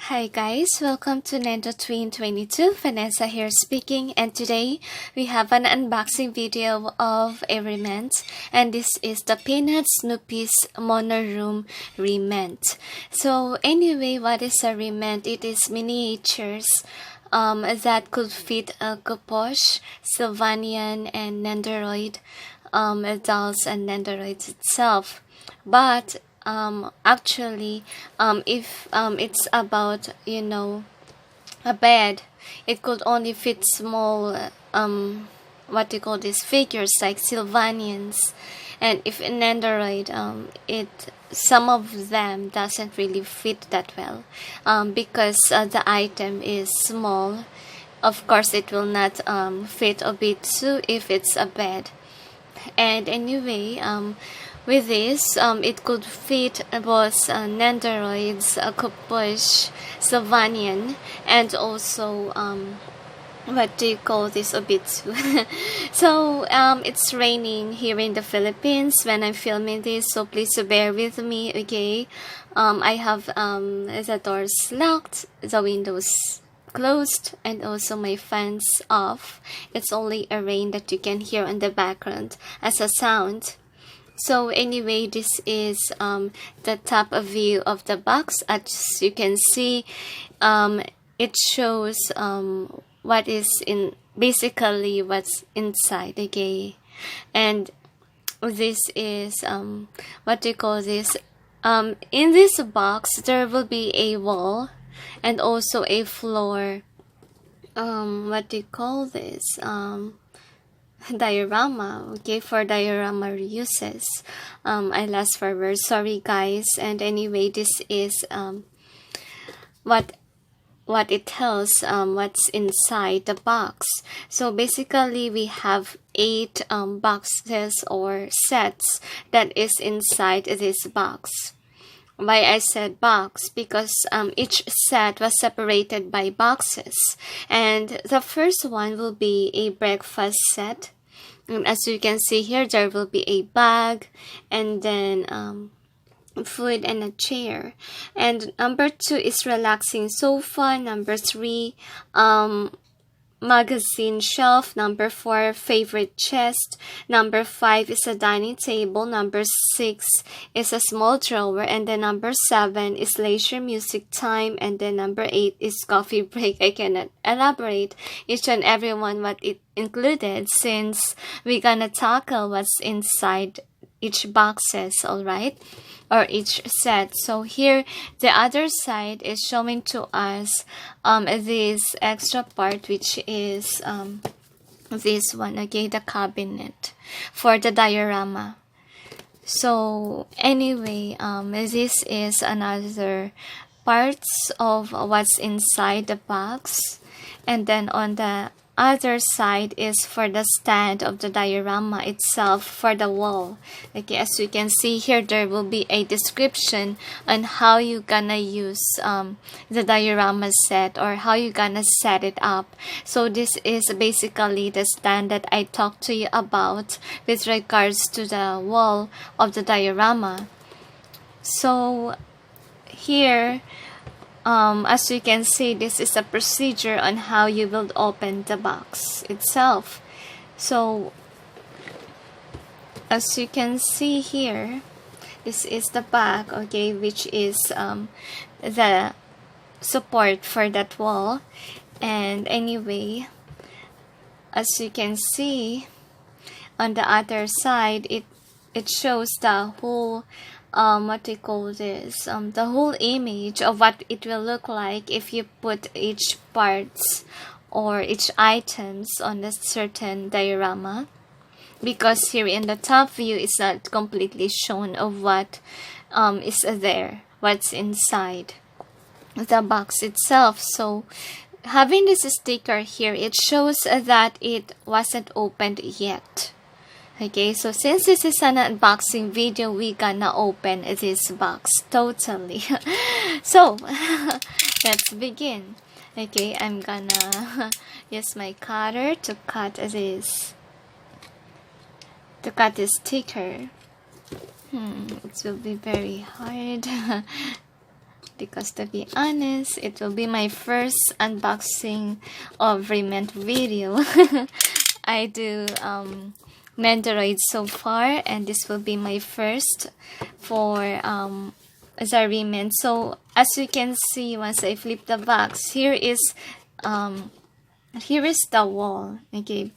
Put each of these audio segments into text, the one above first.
Hi guys, welcome to Nendo Twin 22. Vanessa here speaking, and today we have an unboxing video of a remint, and this is the Peanut Snoopy's Monoroom remint. So anyway, what is a remint? It is miniatures that could fit a Goposh, Sylvanian, and Nendoroid dolls and Nendoroids itself. But actually, if it's about a bed, it could only fit small what you call these figures like Sylvanians, and if an Android, it some of them doesn't really fit that well because the item is small. Of course, it will not fit Obitsu if it's a bed. And anyway, with this, it could fit both Nendoroids, Koposh, Sylvanian, and also what do you call this, Obitsu. So it's raining here in the Philippines when I'm filming this, so please bear with me, okay? I have the doors locked, the windows closed, and also my fans off. It's only a rain that you can hear in the background as a sound. So anyway, this is the top view of the box. As you can see, it shows what is in, basically what's inside, okay? And this is what do you call this? In this box there will be a wall and also a floor. What do you call this? Diorama, okay, for diorama reuses. I lost for words, sorry guys. And anyway, this is what it tells, what's inside the box. So basically we have 8 boxes or sets that is inside this box. Why I said box? Because each set was separated by boxes, and the first one will be a breakfast set. And as you can see here, there will be a bag, and then food and a chair. And number 2 is relaxing sofa. Number 3, magazine shelf. Number 4, favorite chest. Number 5 is a dining table. Number 6 is a small drawer, and then number 7 is leisure music time, and then number 8 is coffee break. I cannot elaborate each and every one what it included, since we're gonna tackle what's inside each boxes, all right, or each set. So here the other side is showing to us this extra part, which is this one, okay, the cabinet for the diorama. So anyway, this is another parts of what's inside the box, and then on the other side is for the stand of the diorama itself for the wall. Okay, as you can see here, there will be a description on how you gonna use the diorama set, or how you gonna set it up. So this is basically the stand that I talked to you about with regards to the wall of the diorama. So here, as you can see, this is a procedure on how you will open the box itself. So as you can see here, this is the back, okay, which is the support for that wall. And anyway, as you can see on the other side, it shows the whole what do you call this, the whole image of what it will look like if you put each parts or each items on a certain diorama, because here in the top view it's not completely shown of what is there, what's inside the box itself. So having this sticker here, it shows that it wasn't opened yet. Okay, so since this is an unboxing video, we gonna open this box totally. So let's begin. Okay, I'm gonna use my cutter to cut this sticker. It will be very hard. because to be honest, it will be my first unboxing of Rement video. I do Nendoroid so far, and this will be my first for Rement. So as you can see, once I flip the box, here is the wall. Okay,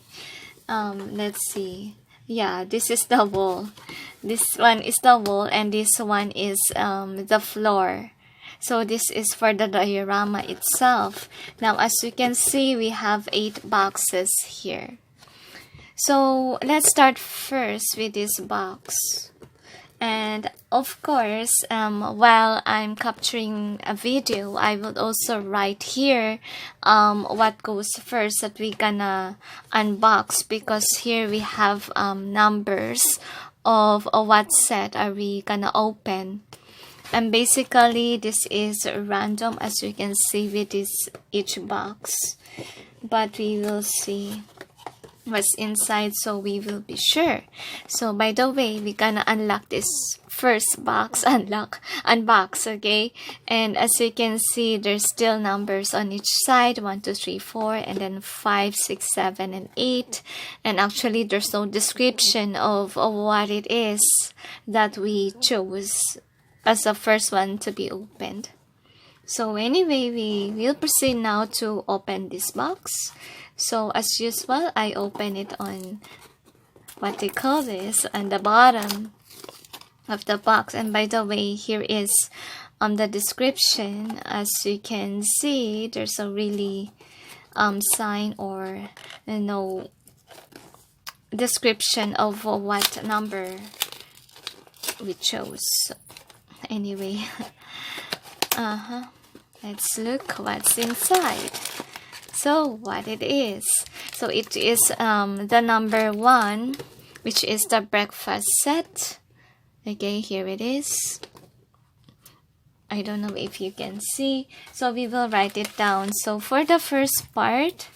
let's see. Yeah, this is the wall. This one is the wall, and this one is the floor. So this is for the diorama itself. Now, as you can see, we have 8 boxes here. So let's start first with this box. And of course, while I'm capturing a video, I will also write here what goes first that we gonna unbox, because here we have numbers of what set are we gonna open. And basically this is random, as you can see with each box, but we will see what's inside, so we will be sure. So by the way, we're gonna unlock this first box, unbox, okay? And as you can see, there's still numbers on each side, 1 2 3 4, and then 5 6 7 and 8. And actually there's no description of what it is that we chose as the first one to be opened. So anyway, we will proceed now to open this box. So as usual, I open it on what they call this, on the bottom of the box. And by the way, here is the description. As you can see, there's a really sign or description of what number we chose. Anyway, let's look what's inside. So what it is. So it is the number 1, which is the breakfast set. Okay, here it is. I don't know if you can see. So we will write it down. So for the first part,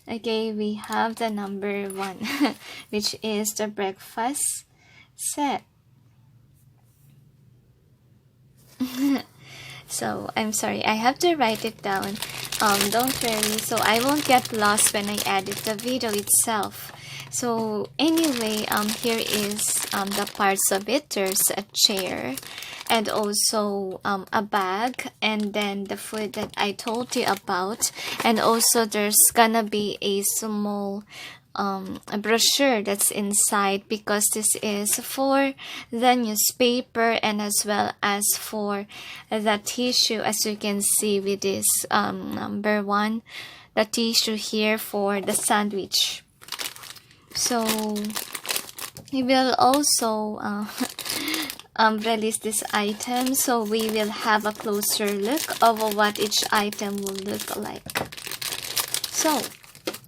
okay, we have the number 1, which is the breakfast set. So I'm sorry, I have to write it down. Don't worry, so I won't get lost when I edit the video itself. So anyway, here is the parts of it. There's a chair, and also a bag, and then the food that I told you about, and also there's gonna be a small a brochure that's inside, because this is for the newspaper and as well as for the tissue, as you can see with this number 1, the tissue here for the sandwich. So we will also release this item, so we will have a closer look of what each item will look like. So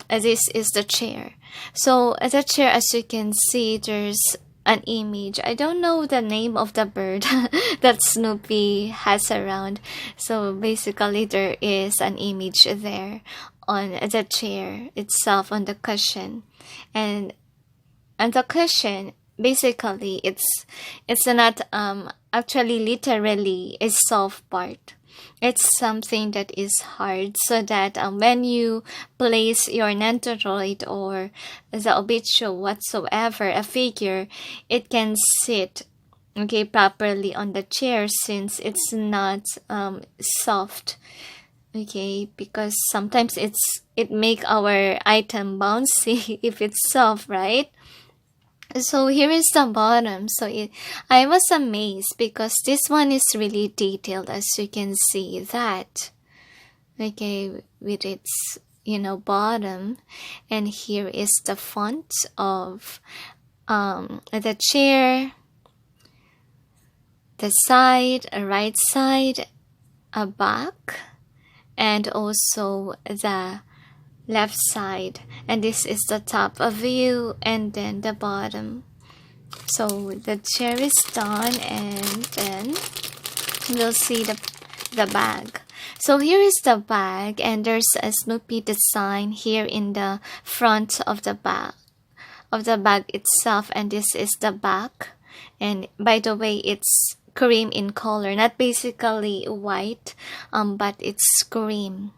this is the chair. So the chair, as you can see, there's an image. I don't know the name of the bird that Snoopy has around. So basically there is an image there on the chair itself, on the cushion. And the cushion, basically it's not actually literally a soft part. It's something that is hard, so that when you place your Nendoroid or the Obitio whatsoever, a figure, it can sit properly on the chair, since it's not soft. Okay, because sometimes it make our item bouncy if it's soft, right? So here is the bottom. So I was amazed because this one is really detailed, as you can see that. Okay, with its bottom, and here is the font of the chair, the side, a right side, a back, and also the left side. And this is the top view, and then the bottom. So the chair is done, and then we'll see the bag. So here is the bag, and there's a Snoopy design here in the front of the bag itself, and this is the back. And by the way, it's cream in color, not basically white, but it's cream.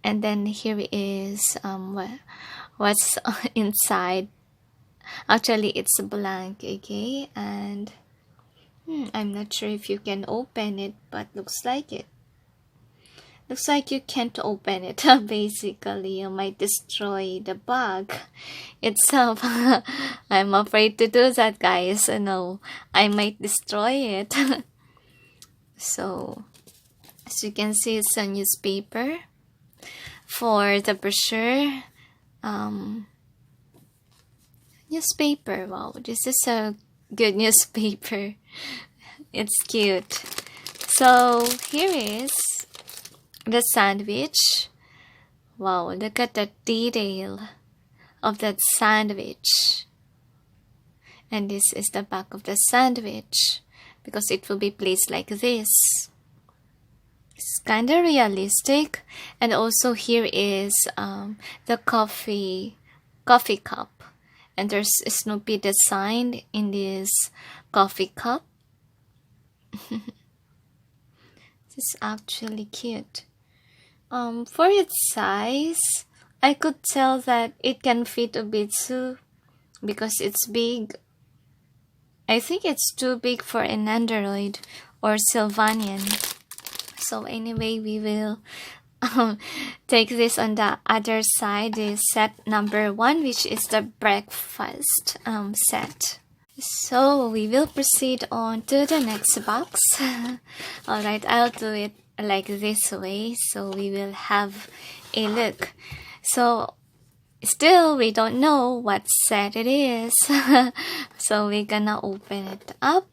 And then here is what's inside. Actually, it's blank, okay? And I'm not sure if you can open it, but looks like it. Looks like you can't open it. Basically, you might destroy the bag itself. I'm afraid to do that, guys. No, I might destroy it. So, as you can see, it's a newspaper for the brochure. Newspaper. Wow, this is a good newspaper. It's cute. So here is the sandwich. Wow, look at the detail of that sandwich. And this is the back of the sandwich, because it will be placed like this. It's kind of realistic. And also here is the coffee cup. And there's a Snoopy design in this coffee cup. This is actually cute. For its size, I could tell that it can fit Ubitsu because it's big. I think it's too big for an Android or Sylvanian. So anyway, we will take this on the other side, is set number 1, which is the breakfast set. So we will proceed on to the next box. Alright, I'll do it like this way, so we will have a look. So still we don't know what set it is. So we're gonna open it up.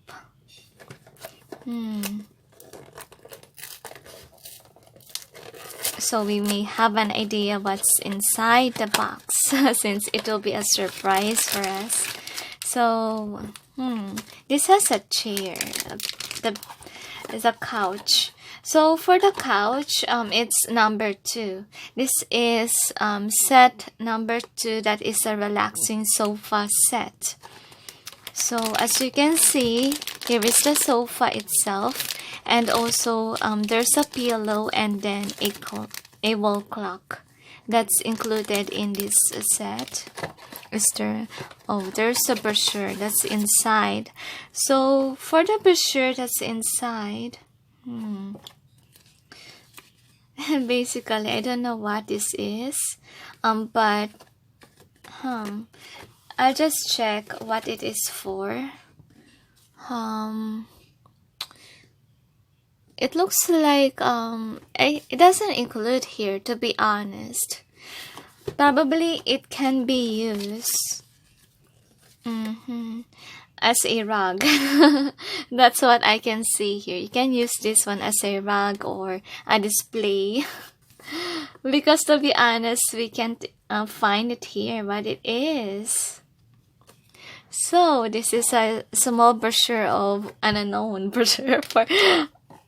So we may have an idea what's inside the box, since it will be a surprise for us. So this has a chair, there's a couch. So for the couch, it's number 2. This is set number 2. That is a relaxing sofa set. So as you can see, here is the sofa itself, and also there's a pillow and then a wall clock that's included in this set. Is there? Oh, there's a brochure that's inside. So for the brochure that's inside, basically I don't know what this is, but I'll just check what it is for. It looks like it doesn't include here, to be honest. Probably it can be used as a rug. That's what I can see here. You can use this one as a rug or a display. Because to be honest, we can't find it here, what it is. So this is a small brochure of an unknown brochure for,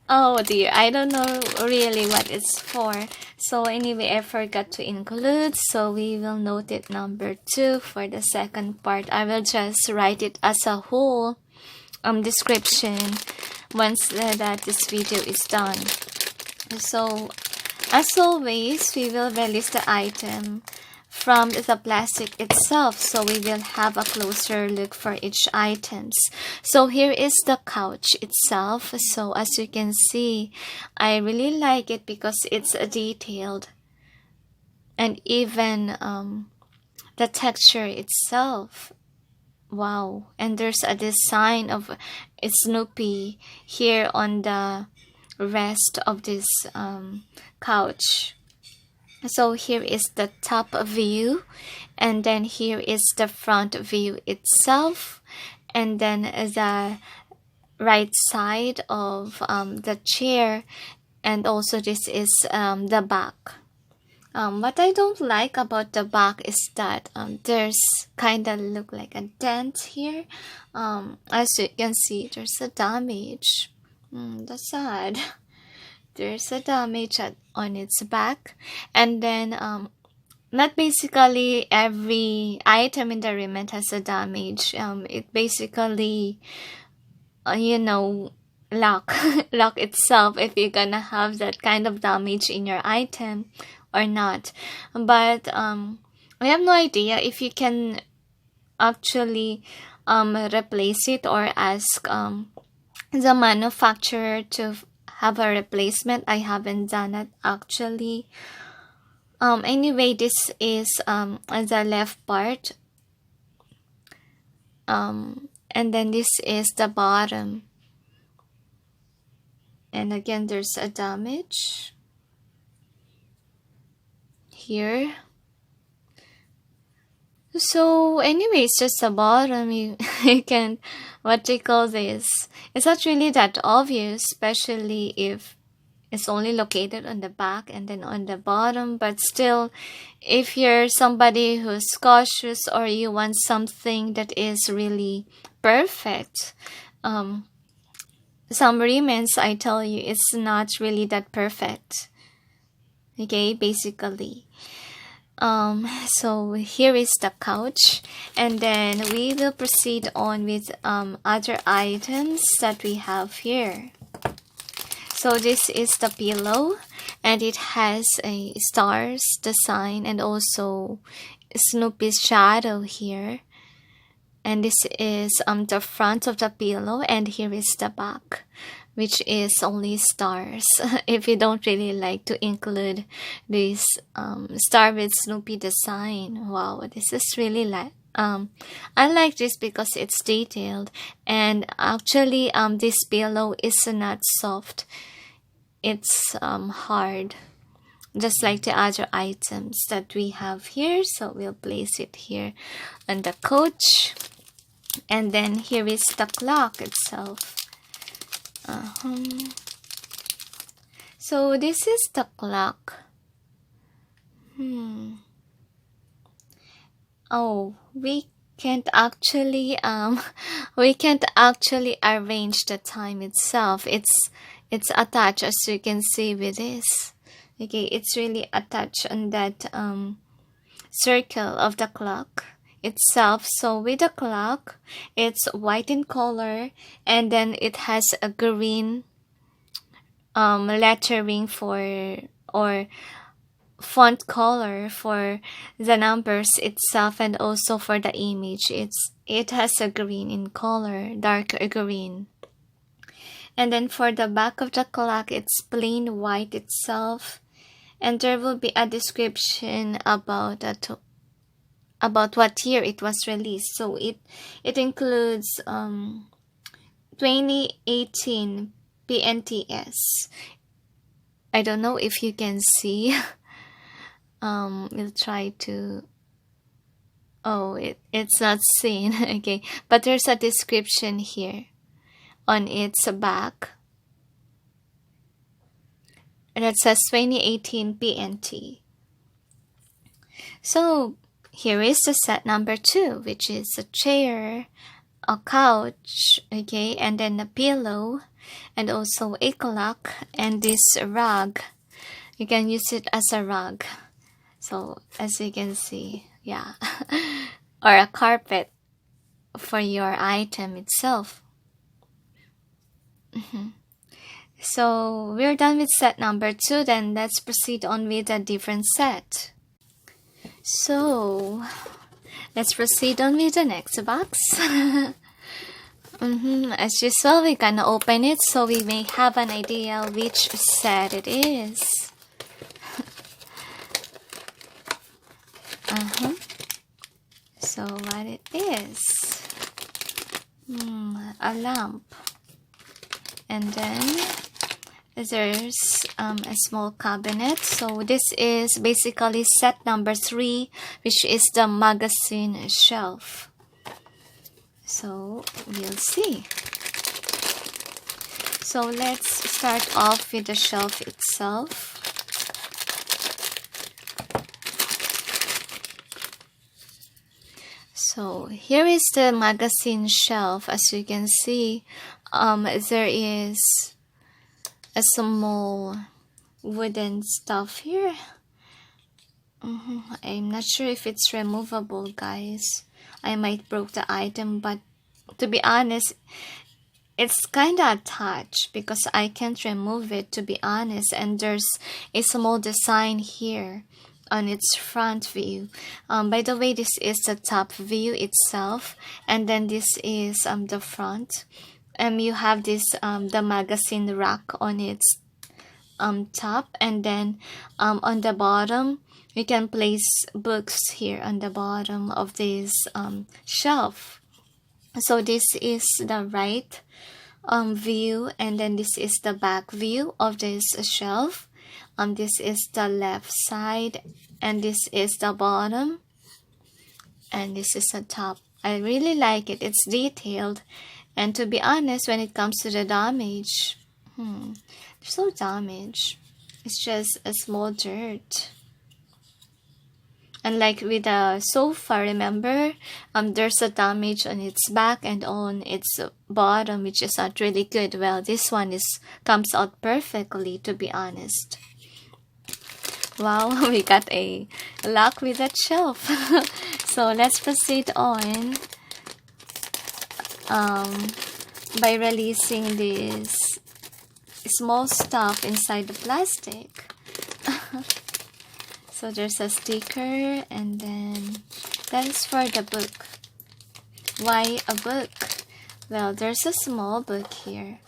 oh dear, I don't know really what it's for. So anyway, I forgot to include, so we will note it number 2 for the second part. I will just write it as a whole description once that this video is done. So as always, we will release the item from the plastic itself, so we will have a closer look for each items. So here is the couch itself. So as you can see, I really like it because it's detailed, and even the texture itself, wow. And there's a design of Snoopy here on the rest of this couch. So here is the top view, and then here is the front view itself, and then the right side of the chair, and also this is the back. What I don't like about the back is that there's kind of look like a dent here. As you can see, there's a damage. That's sad. There's a damage on its back, and then not basically every item in the remnant has a damage. It basically you know, lock lock itself if you're gonna have that kind of damage in your item or not. But I have no idea if you can actually replace it or ask the manufacturer to have a replacement. I haven't done it actually. Anyway, this is the left part, and then this is the bottom, and again there's a damage here. So anyway, it's just the bottom. You can, what do you call this, it's not really that obvious, especially if it's only located on the back and then on the bottom. But still, if you're somebody who's cautious or you want something that is really perfect, some remnants, I tell you, it's not really that perfect. Okay, basically. So here is the couch, and then we will proceed on with other items that we have here. So this is the pillow, and it has a stars design and also Snoopy's shadow here. And this is the front of the pillow, and here is the back, which is only stars. If you don't really like to include this star with Snoopy design, wow, this is really like I like this because it's detailed, and actually this pillow is not soft, it's hard, just like the other items that we have here. So we'll place it here on the couch, and then here is the clock itself. So this is the clock. Oh, we can't actually arrange the time itself. It's attached, as you can see with this. Okay, it's really attached on that circle of the clock itself. So with the clock, it's white in color, and then it has a green lettering for, or font color for the numbers itself, and also for the image. It has a green in color, dark green. And then for the back of the clock, it's plain white itself, and there will be a description about what year it was released. So it includes 2018 PNTS. I don't know if you can see. We'll try to. Oh, it's not seen. Okay, but there's a description here on its back, and it says 2018 PNT. So here is the set number 2, which is a chair, a couch, okay, and then a pillow, and also a clock, and this rug. You can use it as a rug. So as you can see, yeah, or a carpet for your item itself. So we're done with set number 2. Then let's proceed on with a different set. So let's proceed on with the next box. As usual, we're gonna open it so we may have an idea which set it is. So what it is, a lamp, and then there's a small cabinet. So this is basically set number 3, which is the magazine shelf. So we'll see. So let's start off with the shelf itself. So here is the magazine shelf. As you can see, there is a small wooden stuff here. I'm not sure if it's removable, guys. I might broke the item, but to be honest, it's kind of attached because I can't remove it, to be honest. And there's a small design here on its front view. By the way, this is the top view itself, and then this is the front. You have this the magazine rack on its top, and then on the bottom you can place books here on the bottom of this shelf. So this is the right view, and then this is the back view of this shelf. This is the left side, and this is the bottom, and this is the top. I really like it. It's detailed, and to be honest, when it comes to the damage, there's no damage. It's just a small dirt. And like with the sofa, remember, there's a damage on its back and on its bottom, which is not really good. Well, this one comes out perfectly, to be honest. Wow, we got a luck with that shelf. So let's proceed on by releasing this small stuff inside the plastic. So there's a sticker, and then that is for the book. Why a book? Well, there's a small book here.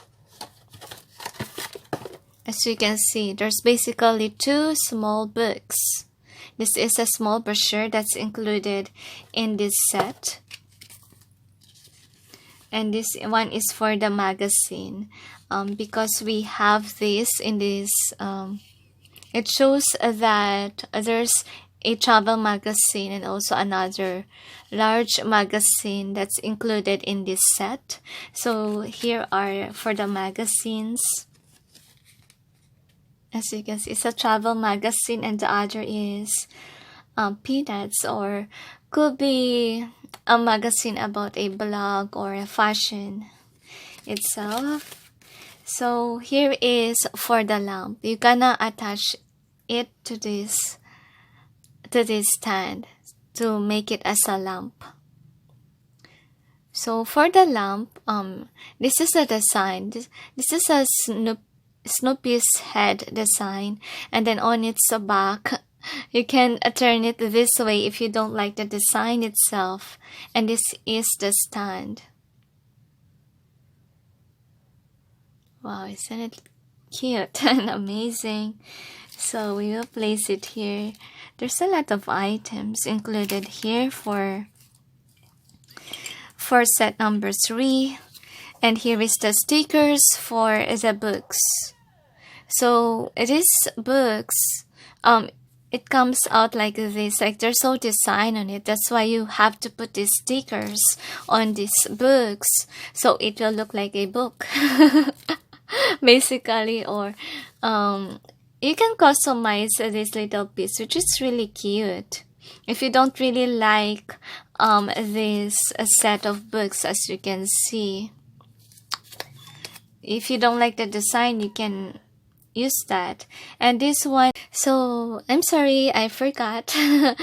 As you can see, there's basically 2 small books. This is a small brochure that's included in this set. And this one is for the magazine. Because we have this in this, it shows that there's a travel magazine and also another large magazine that's included in this set. So here are for the magazines. As you can see, it's a travel magazine, and the other is Peanuts, or could be a magazine about a blog or a fashion itself. So here is for the lamp. You're gonna attach it to this stand to make it as a lamp. So for the lamp, this is a design. This is a Snoopy's head design, and then on its back you can turn it this way if you don't like the design itself. And this is the stand. Wow, isn't it cute and amazing? So we will place it here. There's a lot of items included here for set number 3. And here is the stickers for the books. So it is books. It comes out like this, like there's no design on it. That's why you have to put these stickers on these books, so it will look like a book. Basically, or you can customize this little piece, which is really cute. If you don't really like this set of books, as you can see, if you don't like the design, you can use that. And this one, so I'm sorry, I forgot to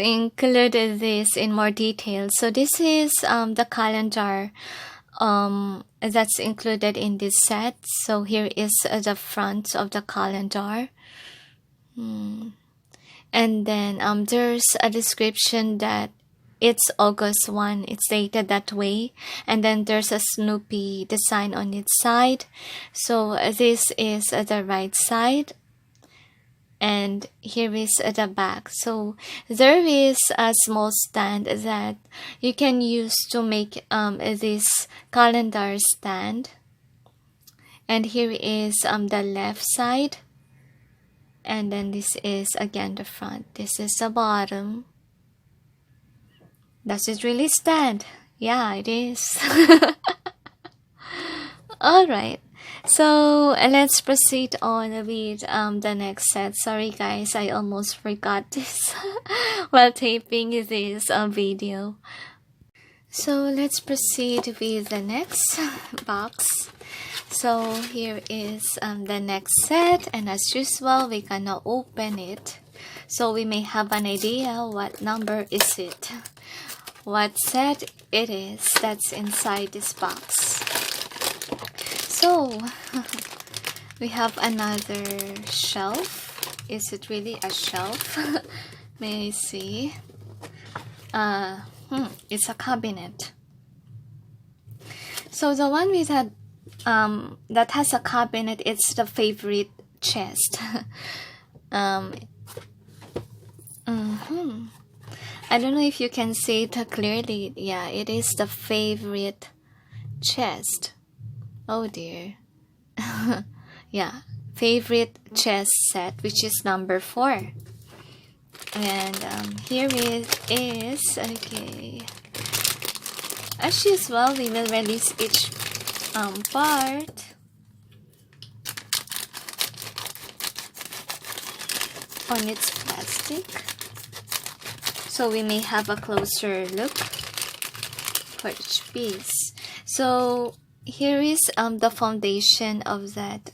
include this in more detail. So this is the calendar that's included in this set. So here is the front of the calendar. And then there's a description that it's August 1. It's dated that way. And then there's a Snoopy design on its side. So this is the right side. And here is the back. So there is a small stand that you can use to make this calendar stand. And here is the left side. And then this is again the front. This is the bottom. Does it really stand? Yeah, it is. Alright, so let's proceed on with the next set. Sorry guys, I almost forgot this while taping this video. So let's proceed with the next box. So here is the next set, and as usual, we're gonna open it so we may have an idea what number is it, what set it is that's inside this box. So we have another shelf. Is it really a shelf? May I see? It's a cabinet. So the one with that has a cabinet, it's the favorite chest. I don't know if you can see it clearly. Yeah, it is the favorite chest. Oh dear. Yeah, favorite chest set, which is number 4. And here it is. Okay. As usual, we will release each part. On its plastic, so we may have a closer look for each piece. So here is the foundation of that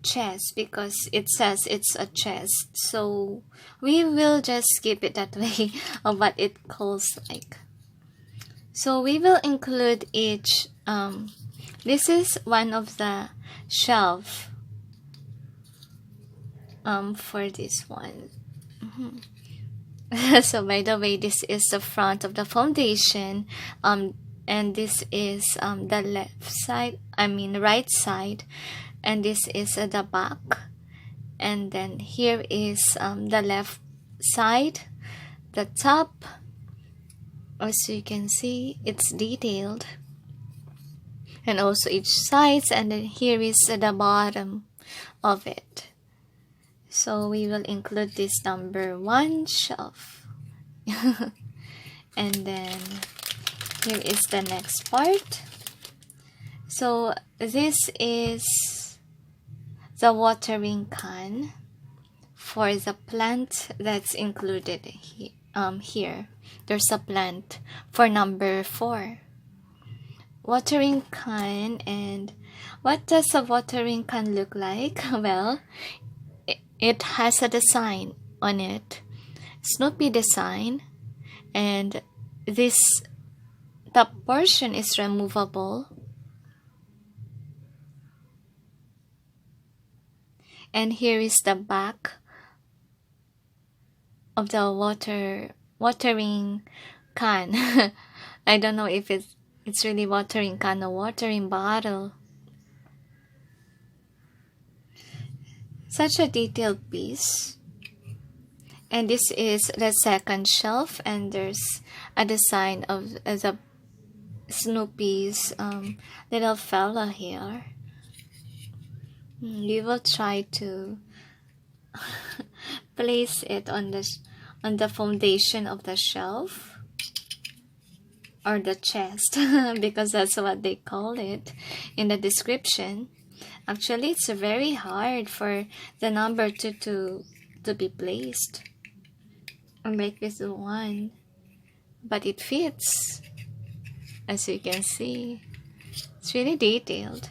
chest, because it says it's a chest, so we will just keep it that way of what it calls like. So we will include each this is one of the shelf for this one. So by the way, this is the front of the foundation, and this is the right side, and this is the back, and then here is the left side, the top. As you can see, it's detailed, and also each sides, and then here is the bottom of it. So we will include this number 1 shelf. And then here is the next part. So this is the watering can for the plant that's included here. There's a plant for number 4. Watering can. And what does a watering can look like? Well, it has a design on it, Snoopy design, and this top portion is removable, and here is the back of the watering can. I don't know if it's really watering can or watering bottle. Such a detailed piece. And this is the second shelf, and there's a design of the Snoopy's little fella here. We will try to place it on the foundation of the shelf, or the chest, because that's what they call it in the description. Actually, it's very hard for the number 2 to be placed, unlike this one, but it fits, as you can see. It's really detailed,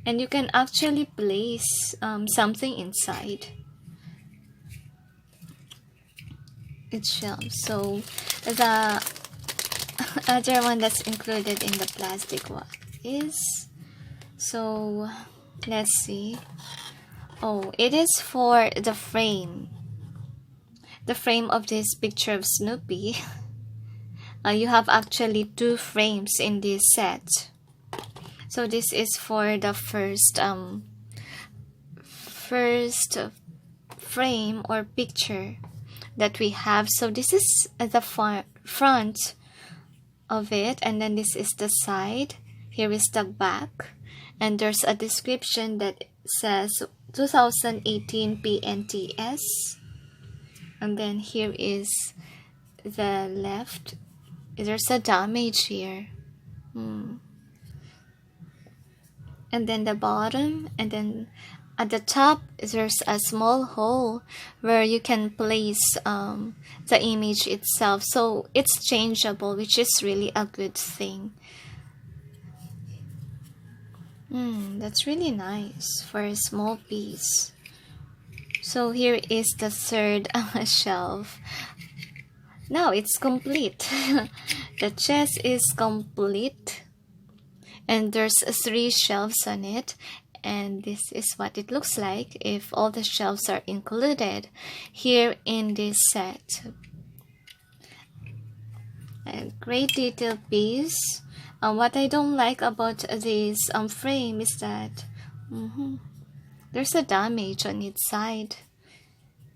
and you can actually place something inside its shelf. So the other one that's included in the plastic one is, so let's see. Oh, it is for the frame of this picture of Snoopy. You have actually 2 frames in this set. So this is for the first frame or picture that we have. So this is the front of it, and then this is the side. Here is the back, and there's a description that says 2018 PNTS, and then here is the left. There's a damage here, and then the bottom, and then at the top there's a small hole where you can place the image itself, so it's changeable, which is really a good thing. That's really nice for a small piece. So here is the third shelf. Now it's complete. The chest is complete, and there's 3 shelves on it, and this is what it looks like if all the shelves are included here in this set. A great detail piece. What I don't like about this frame is that there's a damage on its side.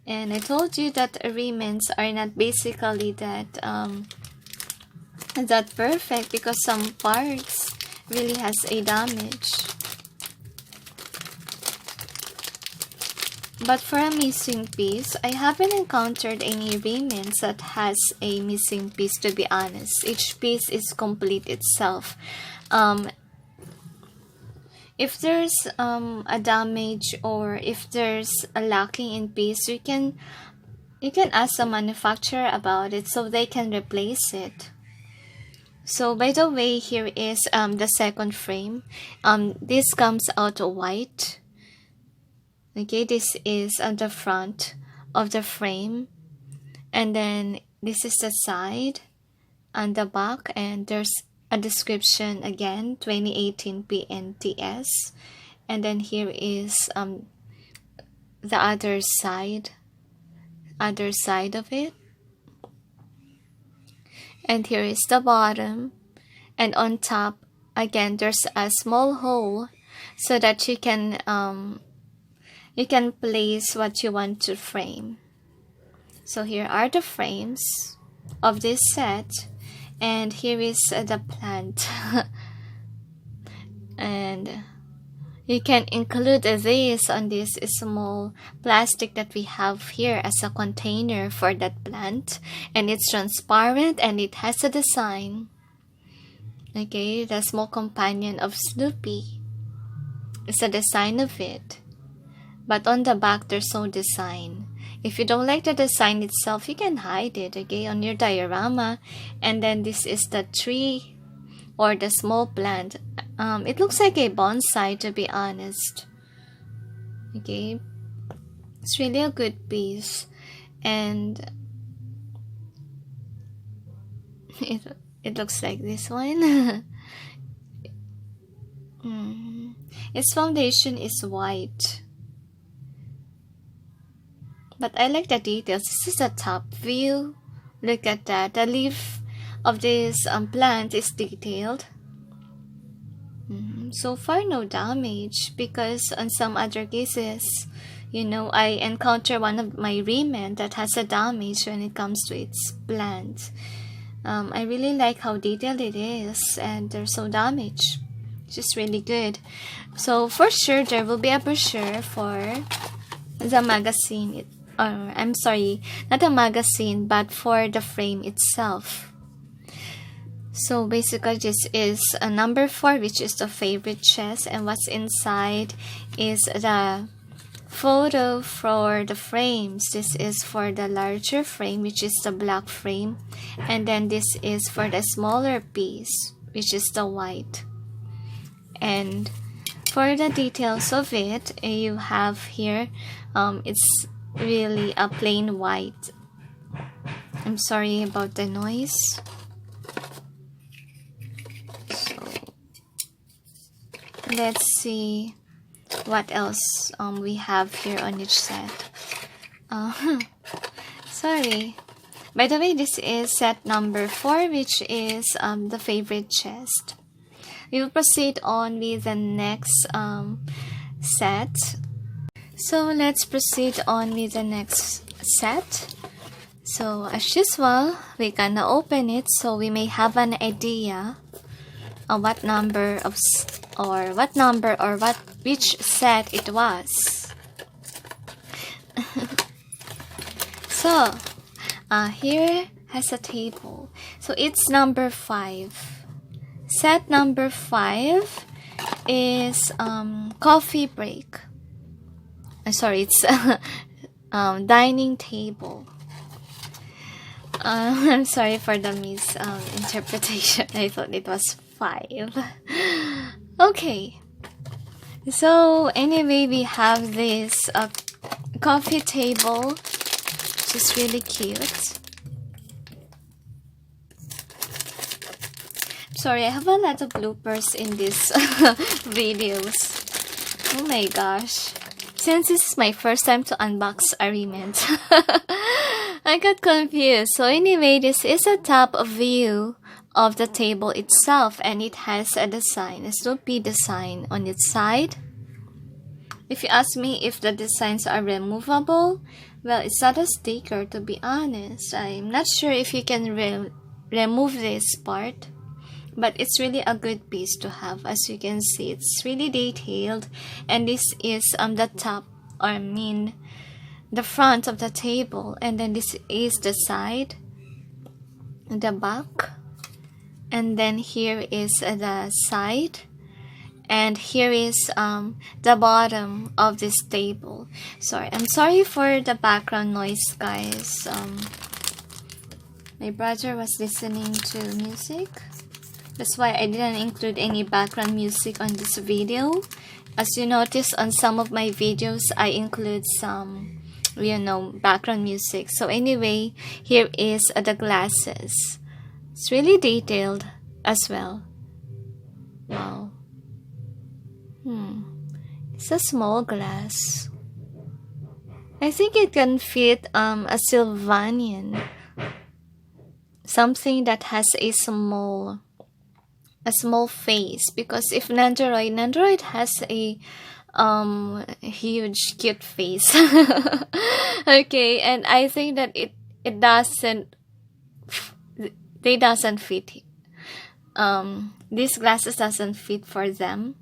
And I told you that remnants are not basically that perfect, because some parts really has a damage. But for a missing piece, I haven't encountered any remnants that has a missing piece, to be honest. Each piece is complete itself. If there's a damage, or if there's a lacking in piece, you can ask the manufacturer about it so they can replace it. So by the way, here is the second frame. This comes out white. Okay, this is on the front of the frame, and then this is the side and the back, and there's a description again, 2018 PNTS, and then here is the other side of it, and here is the bottom, and on top again there's a small hole so that you can place what you want to frame. So here are the frames of this set, and here is the plant. And you can include this on this small plastic that we have here as a container for that plant, and it's transparent and it has a design. Okay, the small companion of Snoopy is a design of it. But on the back, there's no design. If you don't like the design itself, you can hide it, okay, on your diorama. And then this is the tree, or the small plant. It looks like a bonsai, to be honest. Okay, it's really a good piece. And it looks like this one. Its foundation is white. But I like the details. This is a top view. Look at that. The leaf of this plant is detailed. So far, no damage, because on some other cases, I encounter one of my remnant that has a damage when it comes to its plant. I really like how detailed it is, and there's no damage. It's just really good. So for sure, there will be a brochure for the magazine. I'm sorry, not a magazine, but for the frame itself. So basically, this is a number 4, which is the favorite chest, and what's inside is the photo for the frames. This is for the larger frame, which is the black frame, and then this is for the smaller piece, which is the white. And for the details of it, you have here, it's really a plain white. I'm sorry about the noise. So let's see what else we have here on each set. Sorry. By the way, this is set number 4, which is the favorite chest. We will proceed on with the next set. So let's proceed on with the next set. So as usual, we're gonna open it so we may have an idea of which set it was. So here has a table. So it's number 5. Set number 5 is coffee break. Sorry, it's dining table. I'm sorry for the misinterpretation. I thought it was 5. Okay. So anyway, we have this coffee table, which is really cute. sorry, I have a lot of bloopers in these videos. Oh my gosh. Since this is my first time to unbox Ariment, I got confused. So anyway, this is a top view of the table itself, and it has a design, a Snoopy design on its side. If you ask me if the designs are removable, well, it's not a sticker, to be honest. I'm not sure if you can remove this part, but it's really a good piece to have. As you can see, it's really detailed, and this is the top, or I mean the front of the table, and then this is the side, the back, and then here is the side, and here is the bottom of this table. Sorry, I'm sorry for the background noise, guys. My brother was listening to music. That's why I didn't include any background music on this video. As you notice on some of my videos, I include some, you know, background music. So anyway, here is the glasses. It's really detailed as well. Wow. It's a small glass. I think it can fit a Sylvanian. Something that has a small face, because if Nendoroid has a huge cute face. Okay, and I think that it doesn't fit. These glasses doesn't fit for them,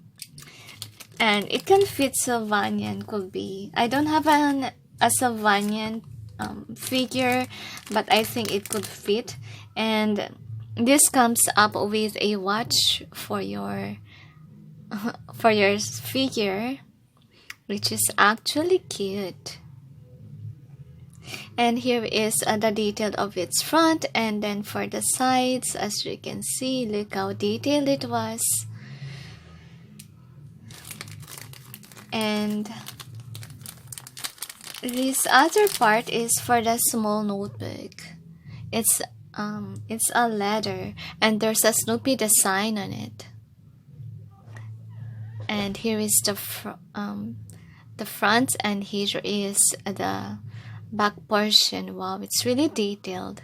and it can fit Sylvanian, could be. I don't have a Sylvanian figure, but I think it could fit. And this comes up with a watch for your figure, which is actually cute. And here is the detail of its front, and then for the sides, as you can see, look how detailed it was. And this other part is for the small notebook. It's a leather, and there's a Snoopy design on it. And here is the front, and here is the back portion. Wow, it's really detailed.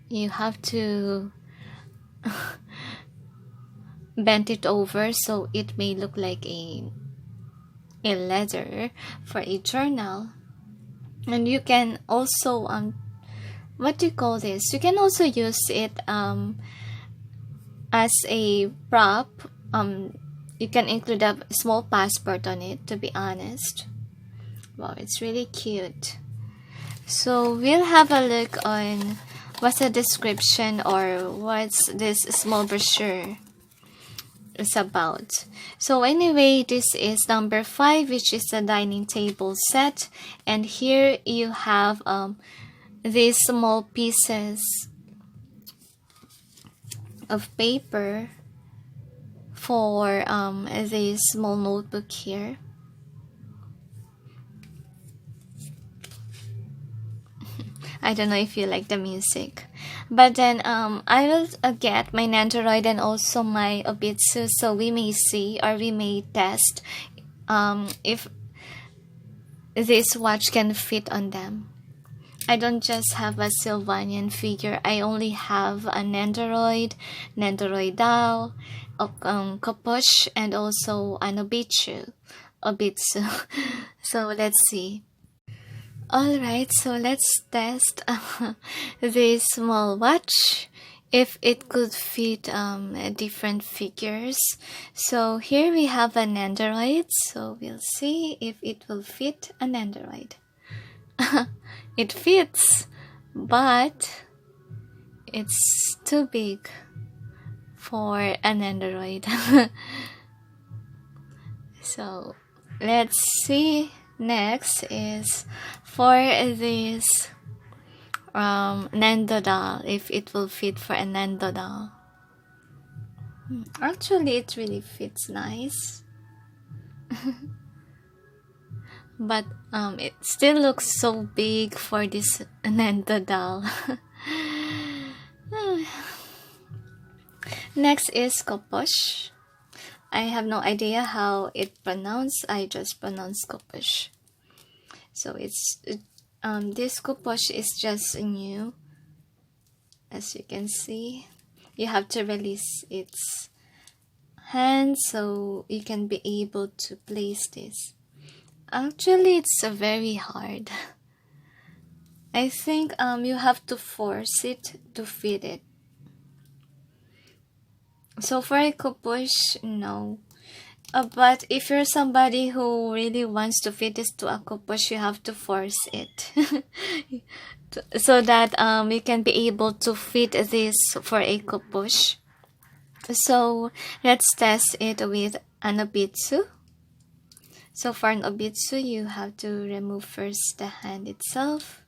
You have to bend it over so it may look like a leather for a journal. And you can also what do you call this? You can also use it as a prop. You can include a small passport on it, to be honest. Wow, it's really cute. So we'll have a look on what's the description, or what's this small brochure is about. So anyway, this is number 5, which is the dining table set, and here you have these small pieces of paper for this small notebook here. I don't know if you like the music. But then I will get my Nendoroid and also my Obitsu, so we may see, or we may test if this watch can fit on them. I don't just have a Sylvanian figure. I only have a Nendoroid, Nendoroid doll, Kopush, and also an Obitsu. So let's see. Alright, so let's test this small watch, if it could fit different figures. So here we have an Nendoroid, so we'll see if it will fit an Nendoroid. It fits, but it's too big for an Nendoroid. So let's see. Next is for this Nendo doll, if it will fit for a Nendo doll. Actually, it really fits nice. But it still looks so big for this Nendo doll. Next is Koposh. I have no idea how it pronounced. I just pronounce Koposh. So it's this Koposh is just new. As you can see, you have to release its hand so you can be able to place this. Actually, it's very hard. I think you have to force it to fit it. So for a Koposh, no. But if you're somebody who really wants to fit this to a Koposh, you have to force it. So that you can be able to fit this for a Koposh. So let's test it with an Obitsu. So for an Obitsu, you have to remove first the hand itself.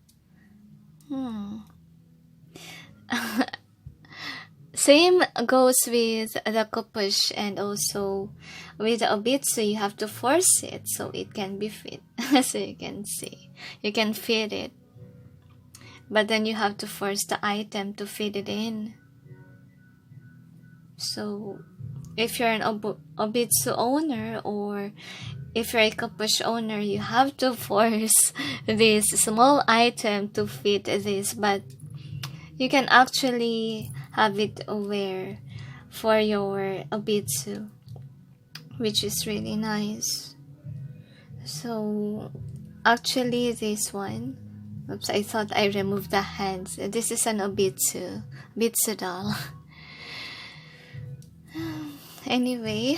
Same goes with the Koposh, and also with the Obitsu, you have to force it so it can be fit. So you can see, you can fit it, but then you have to force the item to fit it in. So if you're an Obitsu owner, or if you're a Koposh owner, you have to force this small item to fit this, but you can actually have it wear for your Obitsu, which is really nice. So actually this one, oops, I thought I removed the hands. This is an Obitsu doll. Anyway,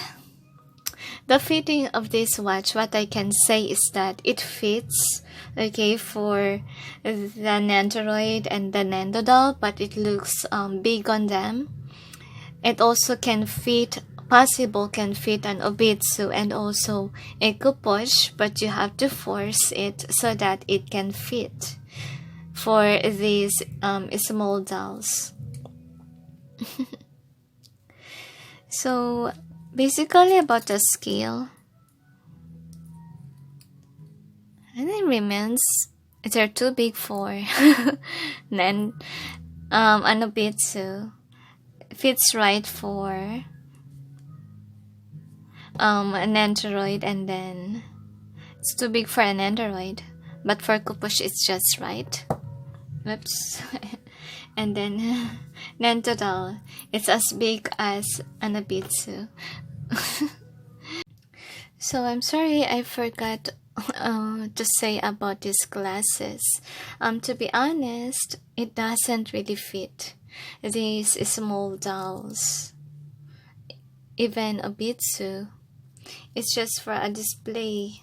the fitting of this watch, what I can say is that it fits, okay, for the Nendoroid and the Nendo doll, but it looks big on them. It also can fit, possible can fit an Obitsu and also a Koposh, but you have to force it so that it can fit for these small dolls. So basically about the scale, and it remains, they're too big for then an Obitsu. Fits right for an Nendoroid, and then it's too big for an Nendoroid, but for Koposh it's just right. Oops. And then Nendo doll, it's as big as an Obitsu. So I'm sorry, I forgot to say about these glasses. To be honest, it doesn't really fit these small dolls. Even Obitsu, it's just for a display.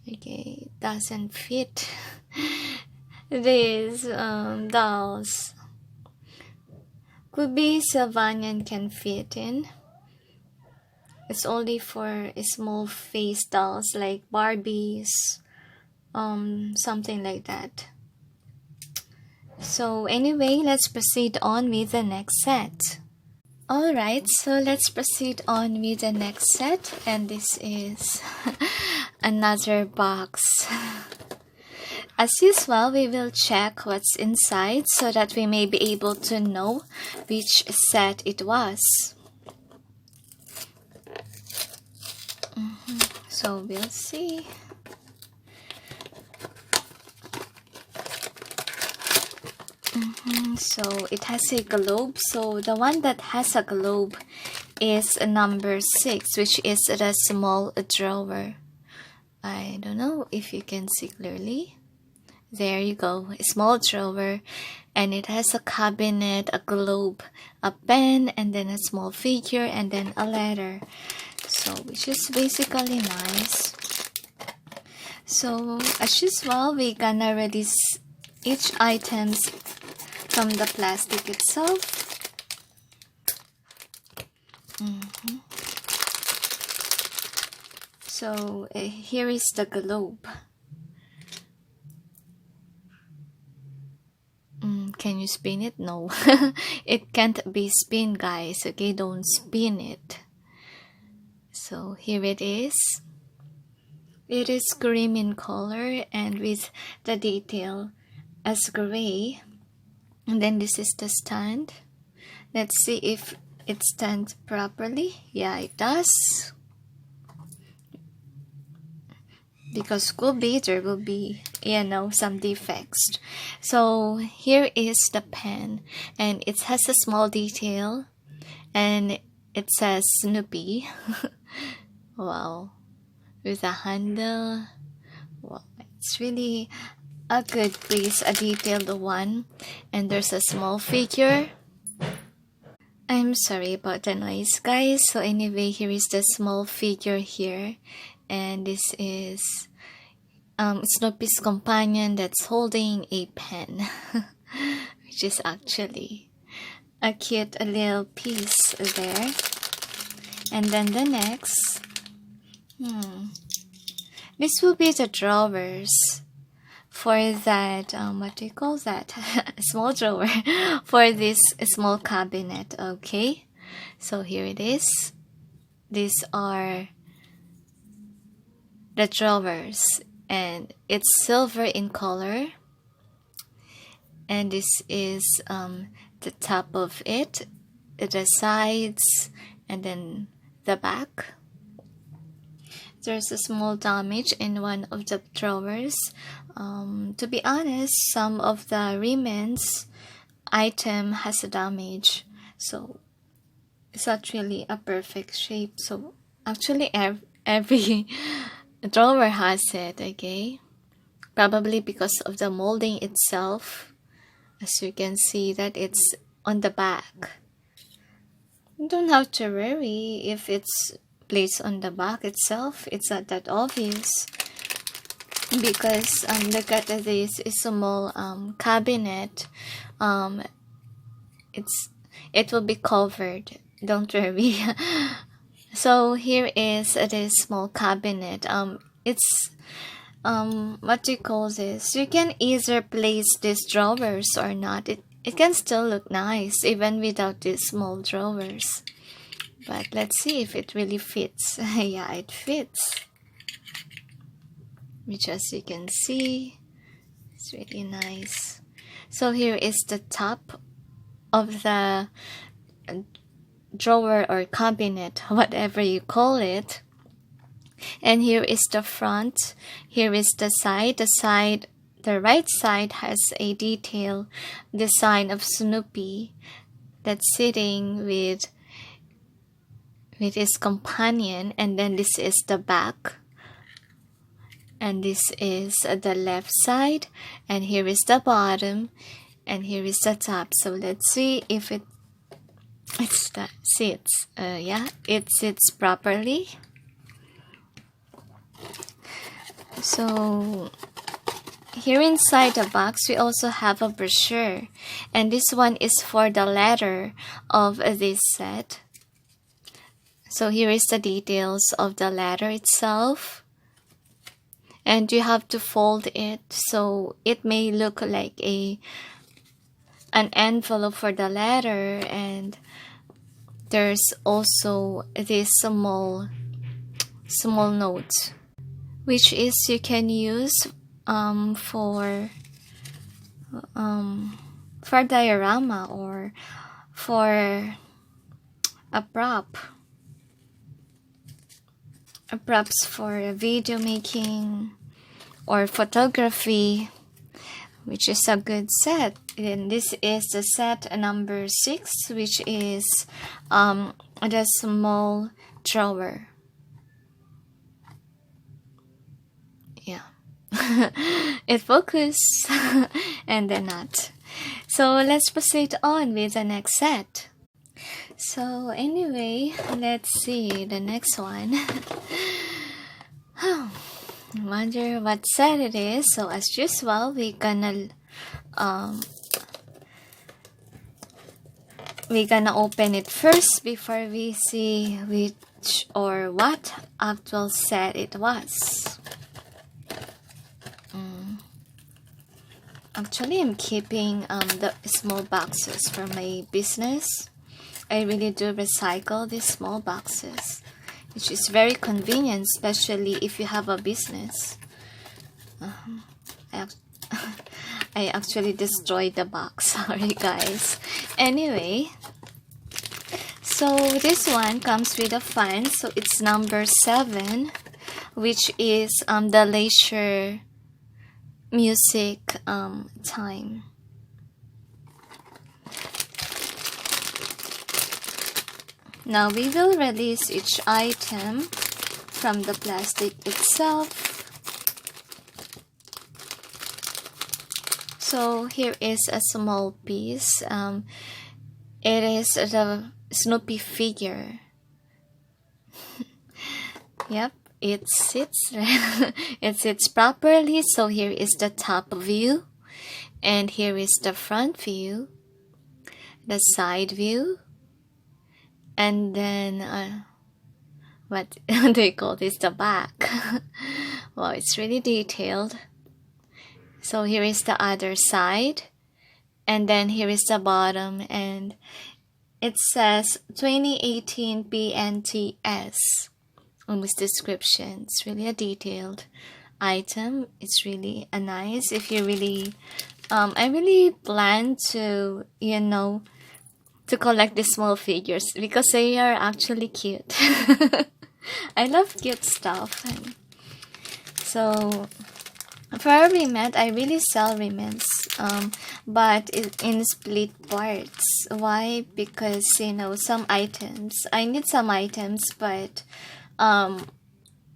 Okay, it doesn't fit these dolls. Could be Sylvanian can fit in. It's only for small face dolls like Barbies, something like that. So anyway, let's proceed on with the next set. Alright, so let's proceed on with the next set, and this is another box. As usual, we will check what's inside so that we may be able to know which set it was. So we'll see. So it has a globe. So the one that has a globe is number 6, which is the small drawer. I don't know if you can see clearly. There you go, a small drawer, and it has a cabinet, a globe, a pen, and then a small figure, and then a letter. So which is basically nice. So as usual, we're gonna release each items from the plastic itself. So here is the globe. Can you spin it? No. It can't be spin, guys. Okay, don't spin it. So here it is. It is cream in color and with the detail as gray. And then this is the stand. Let's see if it stands properly. Yeah, it does. Because could be there will be, you know, some defects. So here is the pen, and it has a small detail, and it says Snoopy. Wow, with a handle. Wow, it's really a good piece, a detailed one. And there's a small figure. I'm sorry about the noise, guys. So anyway, here is the small figure here, and this is Snoopy's companion that's holding a pen, which is actually a cute little piece there. And then the next, this will be the drawers for that, what do you call that? Small drawer for this small cabinet. Okay, so here it is. These are the drawers, and it's silver in color, and this is the top of it, the sides, and then the back. There's a small damage in one of the drawers. To be honest, some of the remains item has a damage, so it's not really a perfect shape. So actually every drawer has it, okay? Probably because of the molding itself. As you can see that it's on the back. You don't have to worry if it's placed on the back itself. It's not that obvious. Because look at this small cabinet. It will be covered. Don't worry. So here is this small cabinet. It's what do you call this? You can either place these drawers or not. It can still look nice even without these small drawers. But let's see if it really fits. Yeah, it fits. Which, as you can see, it's really nice. So here is the top of the drawer or cabinet, whatever you call it. And here is the front. Here is the side. The right side has a detail design of Snoopy that's sitting with his companion. And then this is the back. And this is the left side, and here is the bottom, and here is the top. So let's see if it sits. Yeah, it sits properly. So here inside the box we also have a brochure, and this one is for the letter of this set. So here is the details of the letter itself. And you have to fold it so it may look like an envelope for the letter. And there's also this small note, which is you can use for diorama or for a props for video making or photography, which is a good set. And this is the set number 6, which is the small drawer. Yeah. It focused and then not. So let's proceed on with the next set. So anyway, let's see the next one. I wonder what set it is. So as usual, we're gonna open it first before we see which or what actual set it was. Actually, I'm keeping the small boxes for my business. I really do recycle these small boxes, which is very convenient, I actually destroyed the box. Sorry guys. Anyway, so this one comes with a fan. So it's number 7, which is the leisure music time. Now we will release each item from the plastic itself. So here is a small piece. It is the Snoopy figure. Yep, it sits it sits properly. So here is the top view, and here is the front view, the side view, and then what do you call this? The back. Well, it's really detailed. So here is the other side, and then here is the bottom, and it says 2018 PNTS on this description. It's really a detailed item. It's really a nice. If you really, I really plan to, to collect the small figures because they are actually cute. I love cute stuff. So for remnant, I really sell remnants, but in split parts. Why? Because some items, I need some items, but on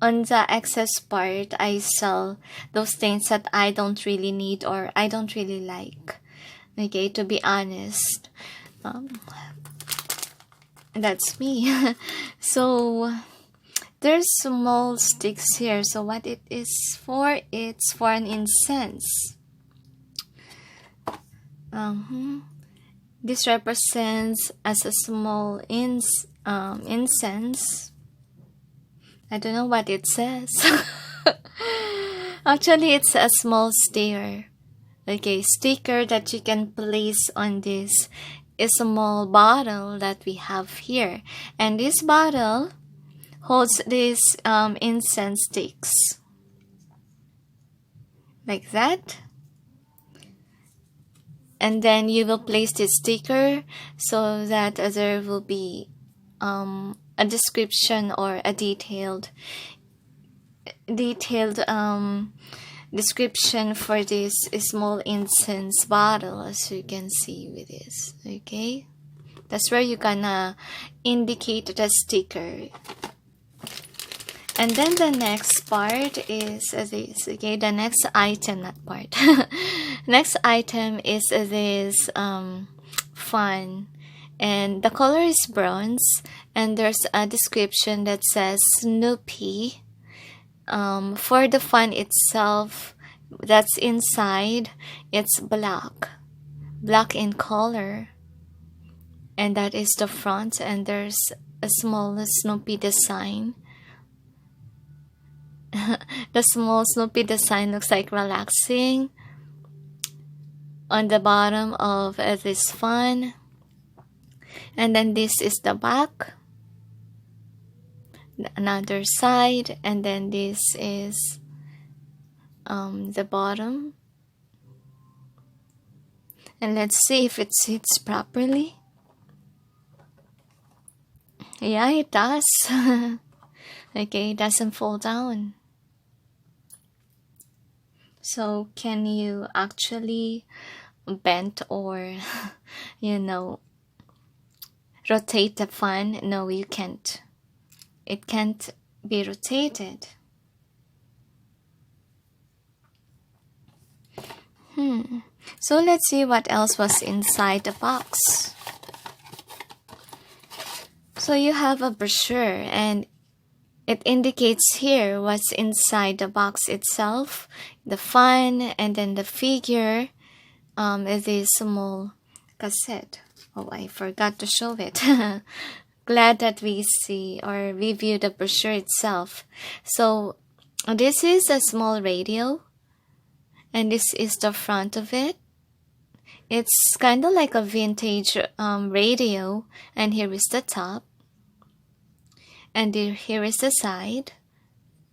the excess part, I sell those things that I don't really need or I don't really like. Okay, to be honest, that's me. So there's small sticks here. So what it is for? It's for an incense. This represents as a small incense. I don't know what it says. Actually, it's a small sticker. Okay, sticker that you can place on this small bottle that we have here. And this bottle holds these incense sticks. Like that. And then you will place this sticker so that there will be a description or a detailed description for this small incense bottle, as you can see with this. Okay, that's where you're gonna indicate the sticker. And then the next part is this. Okay, the next item, not part. Next item is this fan, and the color is bronze, and there's a description that says Snoopy. For the fan itself, that's inside, it's black in color, and that is the front, and there's a small Snoopy design. The small Snoopy design looks like relaxing on the bottom of this fan. And then this is the back, another side, and then this is the bottom. And let's see if it sits properly. Yeah, it does. Okay, it doesn't fall down. So can you actually bend or rotate the fan? No, you can't. It can't be rotated. So let's see what else was inside the box. So you have a brochure, and it indicates here what's inside the box itself, the fan, and then the figure, this small cassette. Oh, I forgot to show it. Glad that we see or review the brochure itself. So this is a small radio, and this is the front of it. It's kind of like a vintage radio, and here is the top, and here is the side,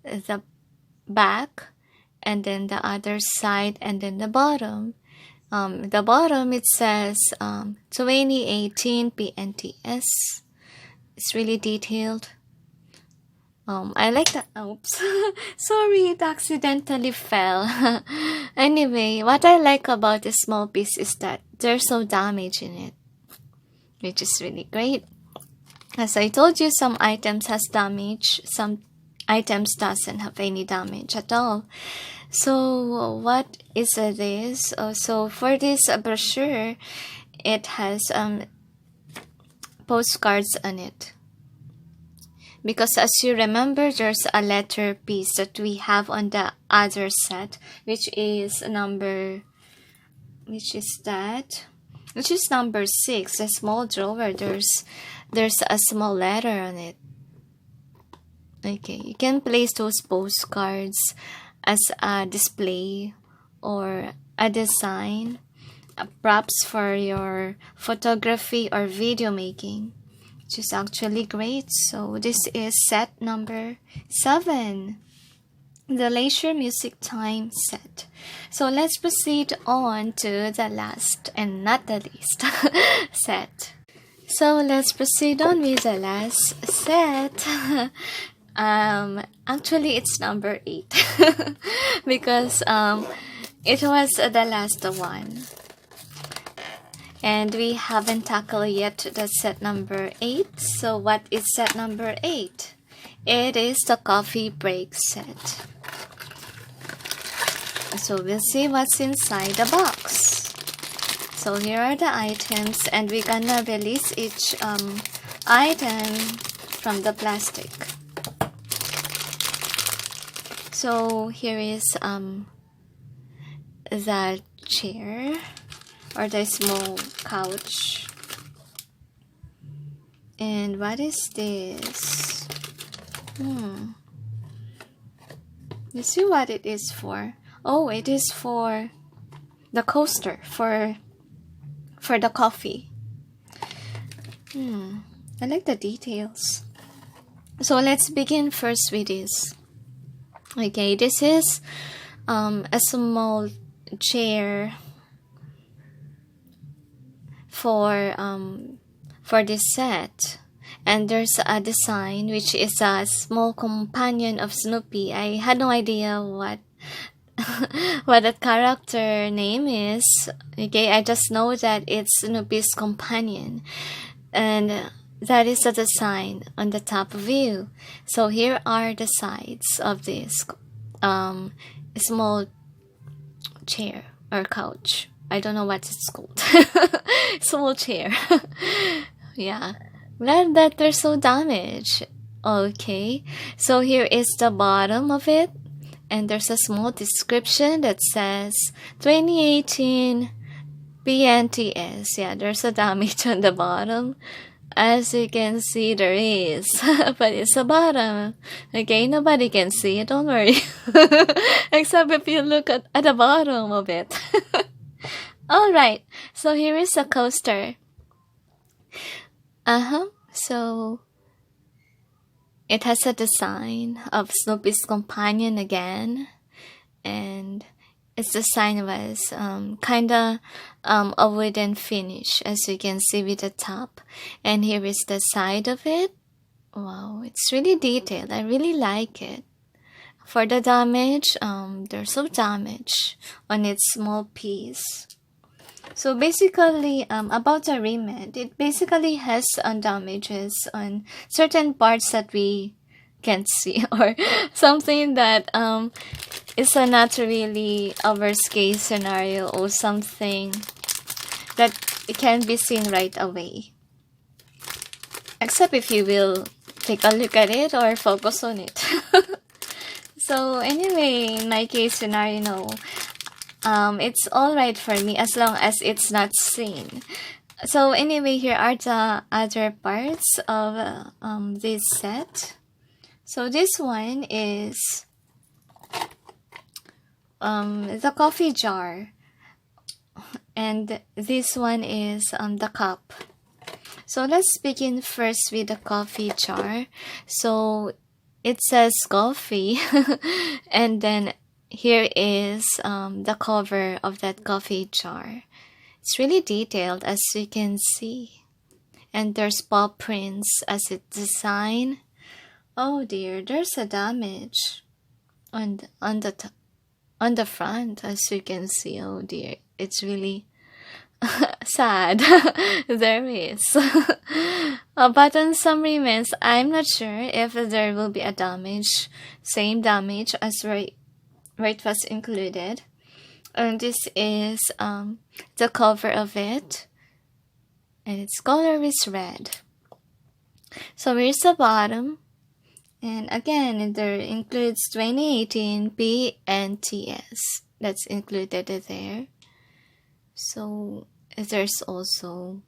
the back, and then the other side, and then the bottom. The bottom it says 2018 PNTS. It's really detailed. I like that. Oops. Sorry, it accidentally fell. Anyway, what I like about this small piece is that there's no damage in it, which is really great. As I told you, some items has damage, some items doesn't have any damage at all. So what is this? So for this brochure, it has postcards on it. Because as you remember, there's a letter piece that we have on the other set, which is number 6, a small drawer. There's a small letter on it. Okay, you can place those postcards as a display or a design, props for your photography or video making, which is actually great. So this is set number 7, the Leisure Music Time set. So let's proceed on to the last and not the least set. So let's proceed on with the last set. Actually it's number 8 because it was the last one. And we haven't tackled yet the set number 8. So what is set number 8? It is the coffee break set. So we'll see what's inside the box. So here are the items, and we're gonna release each item from the plastic. So here is the chair, or the small couch. And what is this? Let's see what it is for. Oh, it is for the coaster for the coffee. I like the details. So let's begin first with this. Okay, this is a small chair for this set, and there's a design which is a small companion of Snoopy. I had no idea what what that character name is. Okay, I just know that it's Snoopy's companion, and that is the design on the top view. So here are the sides of this small chair or couch. I don't know what it's called. Small chair. Yeah. Glad that there's no damage. Okay. So here is the bottom of it. And there's a small description that says 2018 PNTS. Yeah, there's a damage on the bottom. As you can see, there is. But it's the bottom. Okay, nobody can see it. Don't worry. Except if you look at the bottom of it. Alright, so here is a coaster. So it has a design of Snoopy's companion again, and its design was kinda a wooden finish, as you can see with the top. And here is the side of it. Wow, it's really detailed. I really like it. For the damage, there's no damage on its small piece. So basically, about the remnant, it basically has damages on certain parts that we can't see, or something that is a not really a worst case scenario, or something that it can be seen right away. Except if you will take a look at it or focus on it. So anyway, in my case scenario, no. It's alright for me as long as it's not seen. So anyway, here are the other parts of this set. So this one is the coffee jar, and this one is the cup. So let's begin first with the coffee jar. So it says coffee and then here is the cover of that coffee jar. It's really detailed, as you can see. And there's paw prints as its design. Oh dear, there's a damage on the front, as you can see. Oh dear, it's really sad. There is. But on some remnants, I'm not sure if there will be a damage, same damage as where it was included. And this is the cover of it, and its color is red. So here's the bottom, and again there includes 2018 PNTS that's included there. So there's also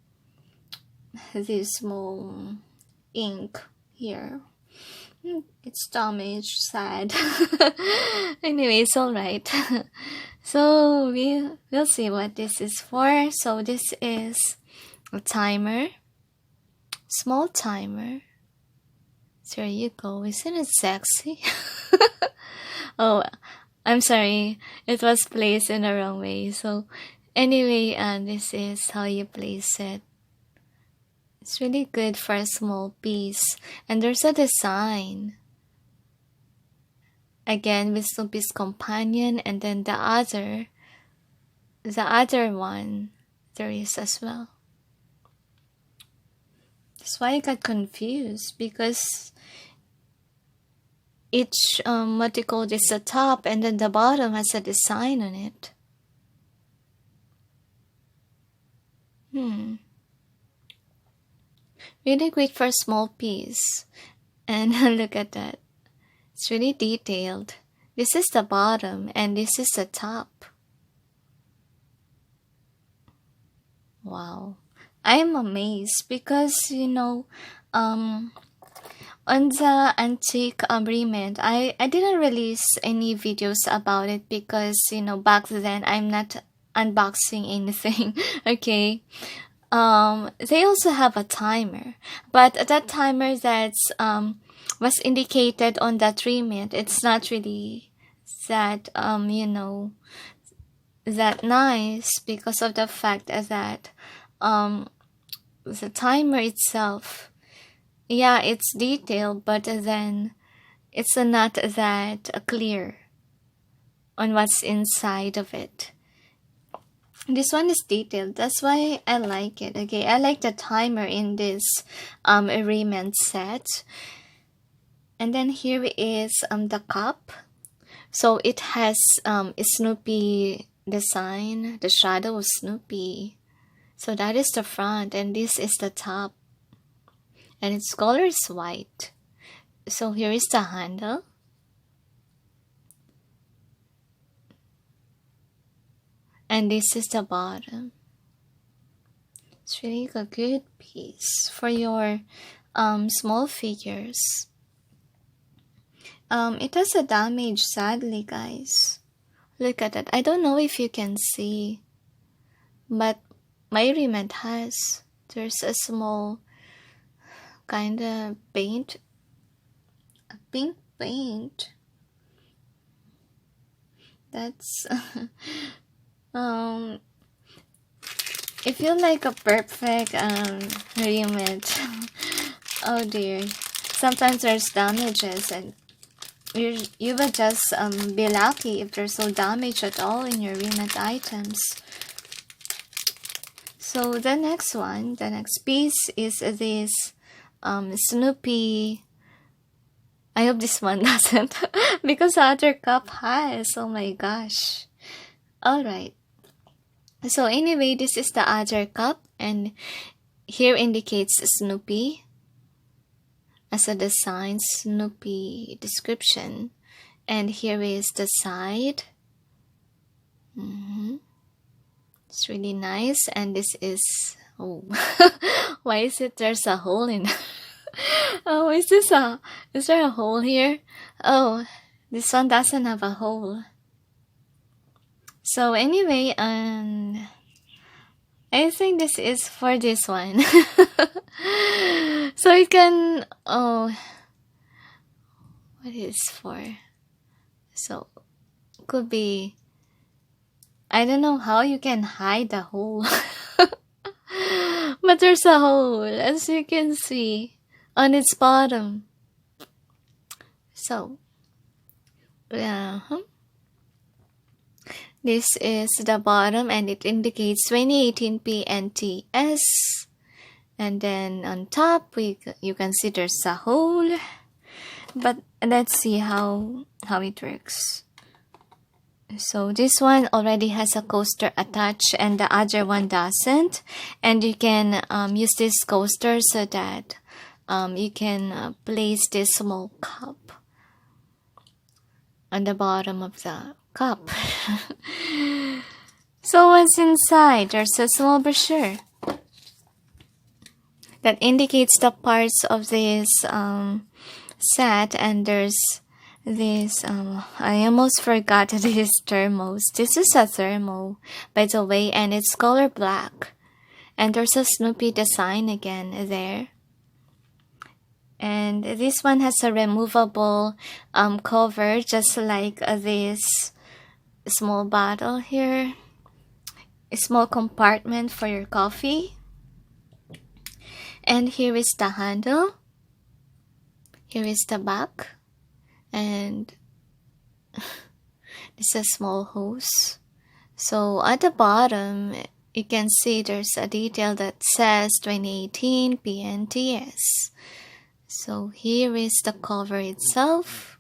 this small ink here. It's damaged, sad. Anyway, it's alright. So we'll see what this is for. So this is a timer, small timer. So there you go. Isn't it sexy? Oh, I'm sorry. It was placed in the wrong way. So anyway, this is how you place it. It's really good for a small piece. And there's a design. Again, with Snoopy's companion, and then the other one there is as well. That's why I got confused, because each what do you call this, the top and then the bottom has a design on it. Really great for a small piece. And look at that. It's really detailed. This is the bottom and this is the top. Wow. I am amazed because, on the antique remnant, I didn't release any videos about it because, back then I'm not unboxing anything. Okay. They also have a timer, but that timer that's was indicated on that remnant, it's not really that that nice, because of the fact that the timer itself, yeah, it's detailed, but then it's not that clear on what's inside of it. This one is detailed. That's why I like it. Okay, I like the timer in this remnant set. And then here is the cup. So it has a Snoopy design, the shadow of Snoopy. So that is the front, and this is the top. And its color is white. So here is the handle. And this is the bottom. It's really a good piece for your small figures. It has a damage, sadly, guys. Look at that. I don't know if you can see, but my remnant has. There's a small kind of paint, a pink paint. That's if you like a perfect remnant, oh dear, sometimes there's damages, and you would just be lucky if there's no damage at all in your remnant items. So the next piece is this Snoopy. I hope this one doesn't, because the other cup has. Oh my gosh. Alright. So anyway, this is the other cup, and here indicates Snoopy as a design, Snoopy description, and here is the side. It's really nice, and this is, oh, why is it there's a hole in? Oh, is there a hole here? Oh, this one doesn't have a hole. So anyway, I think this is for this one. So you can, oh, what is for? So could be, I don't know how you can hide the hole. But there's a hole, as you can see, on its bottom. So, this is the bottom, and it indicates 2018 PNTS. And then on top, you can see there's a hole. But let's see how it works. So this one already has a coaster attached, and the other one doesn't. And you can use this coaster so that you can place this small cup on the bottom of the cup. So what's inside? There's a small brochure that indicates the parts of this set, and there's this I almost forgot this thermos. This is a thermo, by the way, and it's color black, and there's a Snoopy design again there. And this one has a removable cover, just like this small bottle here, a small compartment for your coffee. And here is the handle, here is the back, and this is a small hose. So at the bottom, you can see there's a detail that says 2018 PNTS. So here is the cover itself.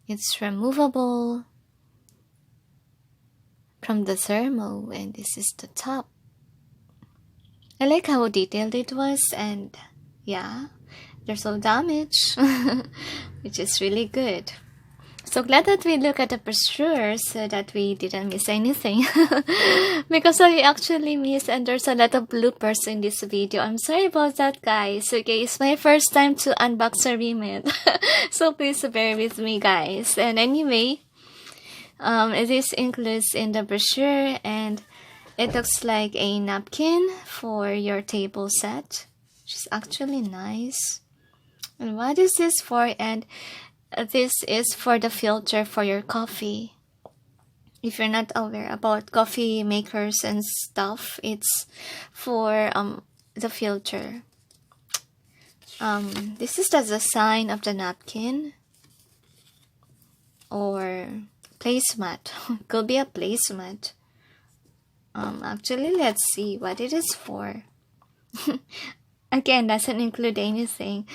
It's removable from the thermo, and this is the top. I like how detailed it was, and yeah, there's no damage, which is really good. So glad that we look at the brochure so that we didn't miss anything. Because I actually missed, and there's a lot of bloopers in this video. I'm sorry about that, guys. Okay, it's my first time to unbox a Remet. So please bear with me, guys. And anyway, this includes in the brochure, and it looks like a napkin for your table set, which is actually nice. And what is this for? And this is for the filter for your coffee. If you're not aware about coffee makers and stuff, it's for the filter. This is the design of the napkin or placemat. Could be a placemat. Actually, let's see what it is for. Again, doesn't include anything.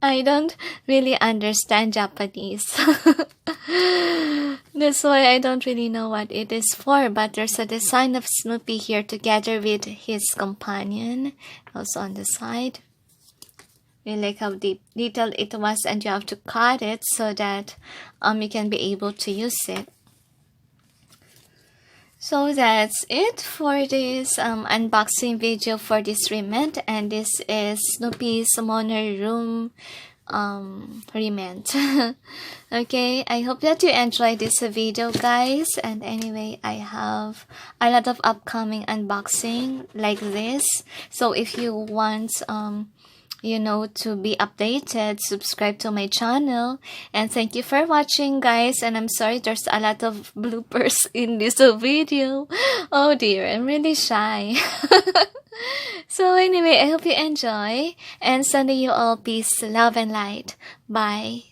I don't really understand Japanese. That's why I don't really know what it is for. But there's a design of Snoopy here together with his companion, also on the side. I like how detailed it was, and you have to cut it so that you can be able to use it. So that's it for this unboxing video for this Remet, and this is Snoopy's Mono Room Remet. Okay, I hope that you enjoyed this video, guys. And anyway, I have a lot of upcoming unboxing like this. So if you want to be updated, subscribe to my channel. And thank you for watching, guys. And I'm sorry there's a lot of bloopers in this video. Oh dear, I'm really shy. So anyway, I hope you enjoy, and sending you all peace, love, and light. Bye.